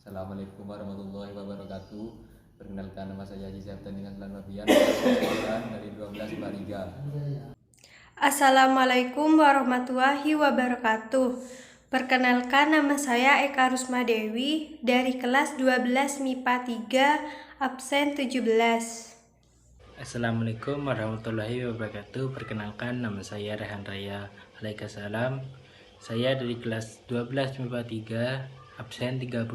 Assalamualaikum warahmatullahi wabarakatuh. Perkenalkan, nama saya Haji Septan dengan Selan Fabian dari 12 Bariga. Assalamualaikum warahmatullahi wabarakatuh. Perkenalkan, nama saya Eka Rusma Dewi dari kelas 12 MIPA 3 absen 17. Assalamualaikum warahmatullahi wabarakatuh. Perkenalkan, nama saya Rehan Raya. Waalaikumsalam. Saya dari kelas 12 MIPA 3 absen 31.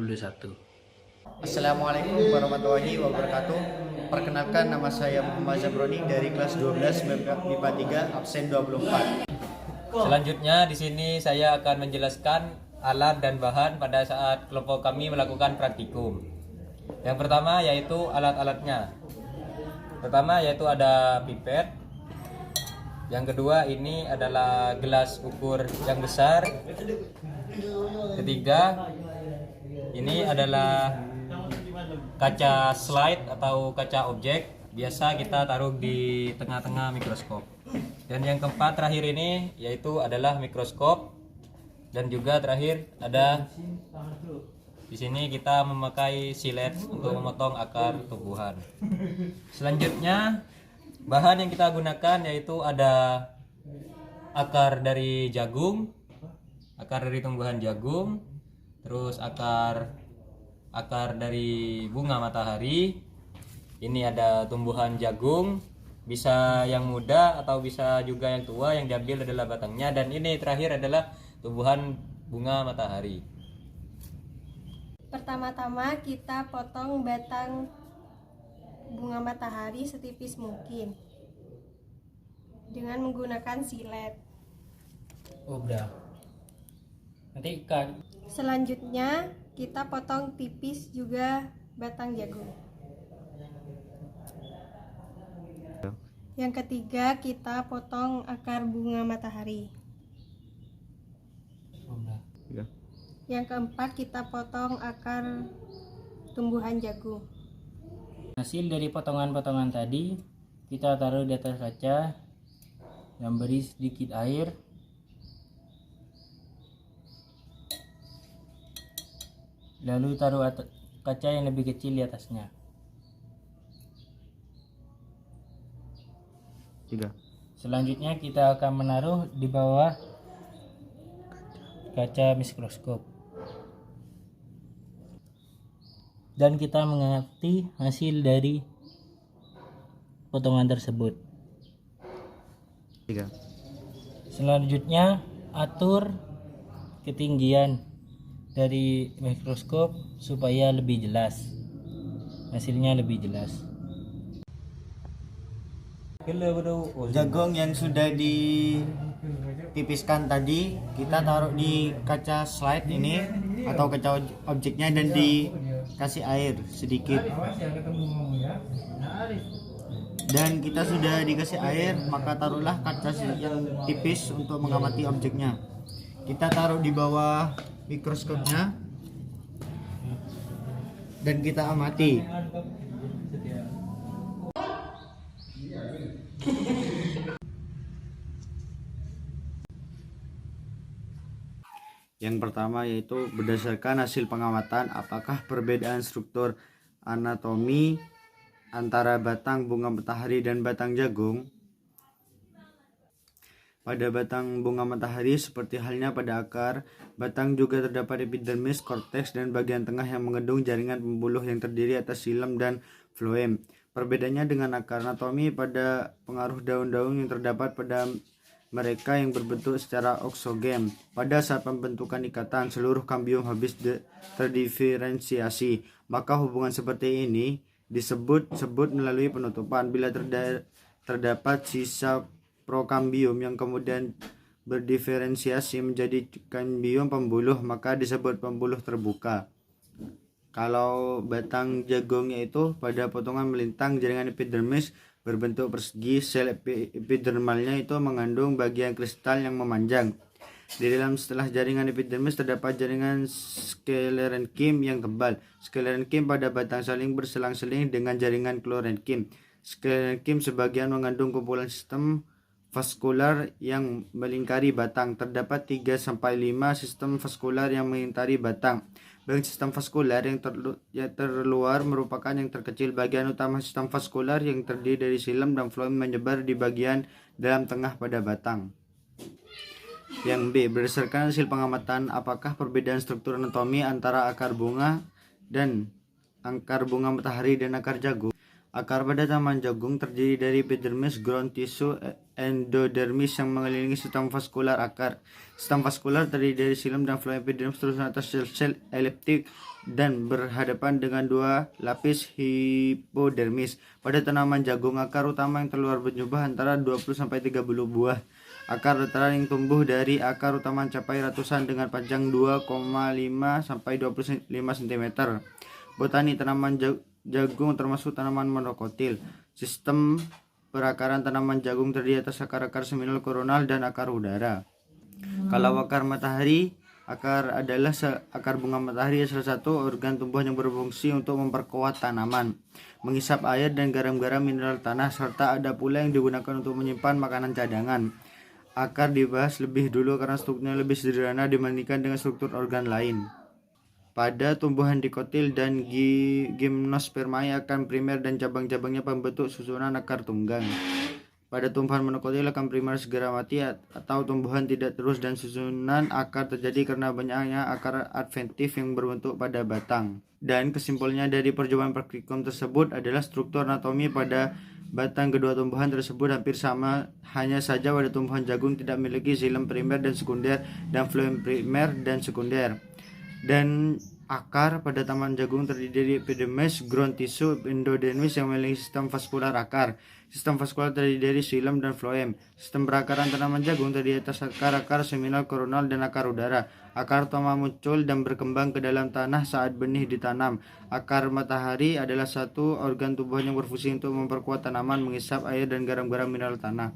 Assalamualaikum warahmatullahi wabarakatuh. Perkenalkan, nama saya Muhammad Zabroni dari kelas 12 MIPA 3 absen 24. Selanjutnya di sini saya akan menjelaskan alat dan bahan pada saat kelompok kami melakukan praktikum. Yang pertama yaitu alat-alatnya. Pertama yaitu ada pipet. Yang kedua ini adalah gelas ukur yang besar. Ketiga ini adalah kaca slide atau kaca objek, biasa kita taruh di tengah-tengah mikroskop. Dan yang keempat terakhir ini yaitu adalah mikroskop, dan juga terakhir ada di sini kita memakai silet untuk memotong akar tumbuhan. Selanjutnya bahan yang kita gunakan yaitu ada akar dari jagung, akar dari tumbuhan jagung, terus akar dari bunga matahari. Ini ada tumbuhan jagung, bisa yang muda atau bisa juga yang tua, yang diambil adalah batangnya. Dan ini terakhir adalah tumbuhan bunga matahari. Pertama-tama kita potong batang bunga matahari setipis mungkin dengan menggunakan silet. Udah. Nanti ikan. Selanjutnya kita potong tipis juga batang jagung. Yang ketiga kita potong akar bunga matahari. Udah. Yang keempat kita potong akar tumbuhan jagung. Hasil dari potongan-potongan tadi kita taruh di atas kaca dan beri sedikit air. Lalu taruh kaca yang lebih kecil di atasnya. 3. Selanjutnya kita akan menaruh di bawah kaca mikroskop. Dan kita mengamati hasil dari potongan tersebut. 3. Selanjutnya atur ketinggian dari mikroskop supaya lebih jelas. Hasilnya lebih jelas. Jagung yang sudah ditipiskan tadi kita taruh di kaca slide ini atau kaca objeknya dan dikasih air sedikit. Dan kita sudah dikasih air, maka taruhlah kaca yang tipis untuk mengamati objeknya. Kita taruh di bawah mikroskopnya dan kita amati. Yang pertama yaitu berdasarkan hasil pengamatan apakah perbedaan struktur anatomi antara batang bunga matahari dan batang jagung. Pada batang bunga matahari seperti halnya pada akar, batang juga terdapat epidermis, korteks, dan bagian tengah yang mengandung jaringan pembuluh yang terdiri atas xilem dan floem. Perbedaannya dengan akar, anatomi pada pengaruh daun-daun yang terdapat pada mereka yang berbentuk secara oksogen. Pada saat pembentukan ikatan, seluruh kambium habis terdiferensiasi, maka hubungan seperti ini disebut melalui penutupan. Bila terdapat sisa prokambium yang kemudian berdiferensiasi menjadi kambium pembuluh, maka disebut pembuluh terbuka. Kalau batang jagungnya itu pada potongan melintang jaringan epidermis berbentuk persegi, sel epidermalnya itu mengandung bagian kristal yang memanjang. Di dalam setelah jaringan epidermis terdapat jaringan sklerenkim yang tebal. Sklerenkim pada batang saling berselang-seling dengan jaringan klorenkim. Sklerenkim sebagian mengandung kumpulan sistem vaskular yang melingkari batang. Terdapat 3-5 sistem vaskular yang melingkari batang. Bagian sistem vaskular yang terluar merupakan yang terkecil. Bagian utama sistem vaskular yang terdiri dari xilem dan floem menyebar di bagian dalam tengah pada batang. Yang B, berdasarkan hasil pengamatan, apakah perbedaan struktur anatomi antara akar bunga matahari dan akar jagung? Akar pada tanaman jagung terdiri dari epidermis, ground tissue, endodermis yang mengelilingi sistem vaskular akar. Sistem vaskular terdiri dari xilem dan floem epidermis terus atas sel-sel eliptik dan berhadapan dengan dua lapis hipodermis. Pada tanaman jagung, akar utama yang terluar berjumlah antara 20-30 buah. Akar dataran yang tumbuh dari akar utama mencapai ratusan dengan panjang 2,5-25 cm. Botani tanaman jagung termasuk tanaman monokotil. Sistem perakaran tanaman jagung terdiri atas akar-akar seminal koronal dan akar udara. Kalau akar matahari, akar bunga matahari adalah salah satu organ tumbuhan yang berfungsi untuk memperkuat tanaman, menghisap air dan garam-garam mineral tanah, serta ada pula yang digunakan untuk menyimpan makanan cadangan. Akar dibahas lebih dulu karena strukturnya lebih sederhana dibandingkan dengan struktur organ lain. Pada tumbuhan dikotil dan gimnospermae, akar primer dan cabang-cabangnya membentuk susunan akar tunggang. Pada tumbuhan monokotil, akar primer segera mati atau tumbuhan tidak terus dan susunan akar terjadi karena banyaknya akar adventif yang berbentuk pada batang. Dan kesimpulannya dari percobaan praktikum tersebut adalah struktur anatomi pada batang kedua tumbuhan tersebut hampir sama, hanya saja pada tumbuhan jagung tidak memiliki xilem primer dan sekunder dan floem primer dan sekunder. Dan akar pada tanaman jagung terdiri dari epidermis, ground tissue, endodermis yang memiliki sistem vaskular akar. Sistem vaskular terdiri dari xilem dan floem. Sistem perakaran tanaman jagung terdiri atas akar-akar seminal koronal dan akar udara. Akar utama muncul dan berkembang ke dalam tanah saat benih ditanam. Akar matahari adalah satu organ tumbuhan yang berfungsi untuk memperkuat tanaman, menghisap air dan garam-garam mineral tanah.